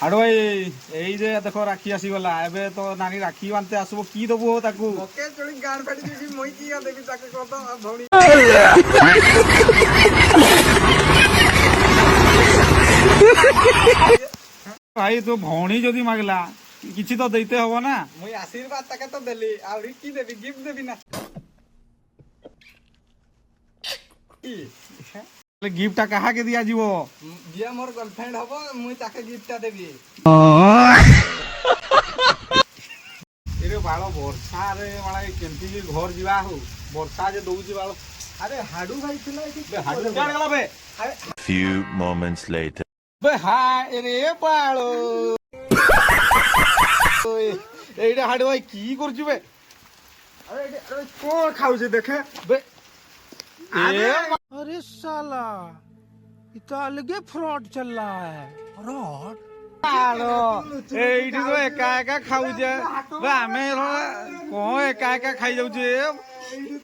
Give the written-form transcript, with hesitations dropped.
ହାଡୁ ଭାଇ ଏଇ ଯେ ଦେଖ ରାକ୍ଷୀ ଆସିଗଲା ଏବେ ତ ନାନୀ ରାକ୍ଷୀ ବାନ୍ଧତେ ଆସିବ କି ଦବୁ ହୋ ତାକୁ ମକେ ଚଳି ଗାଁ ଫାଟି ଯିବି ମୁଇ କି ଦେବି ତାକୁ କତ ଭଉଣୀ ଭାଇ ତୋ ଭଉଣୀ ଯଦି ମାଗିଲା କିଛି ତ ଦେଇତେ ହବ ନା ମୁଇ ଆଶୀର୍ବାଦ ତାକେ ତ ଦେଲି ଆହୁରି କି ଦେବି ଗିଫ୍ଟ ଦେବି ନା ଗିଫ୍ଟ ଟା କାହାକେ ଦିଆଯିବ ଯିଏ ମୋର ଗାର୍ଲଫ୍ରେଣ୍ଡ ହବ ମୁଇ ତାକେ ଗିଫ୍ଟ ଟା ଦେବି ଏରେ ବାଳ ବର୍ଷାରେ ବାଳ କେମିତି କି ଘର ଯିବା ହଉ ବର୍ଷା ଯେ ଦଉଛି ବାଳ ଆରେ ହାଡୁ ଭାଇ ଥିଲା ଏଠି ହାଡୁ କୁଆଡେ ଗଲା ବେ Few moments later. ବେ ରେ ବାଳ এইটা হাডু ভাই কি করছু বে আরে কোন খাউছে দেখে বে अरे साला ये तो अलग फ्रॉड चल रहा है फ्रॉड এইটি তো একা একা খাউছে বে আমি কଣ একা একা খাই যাଉଛେ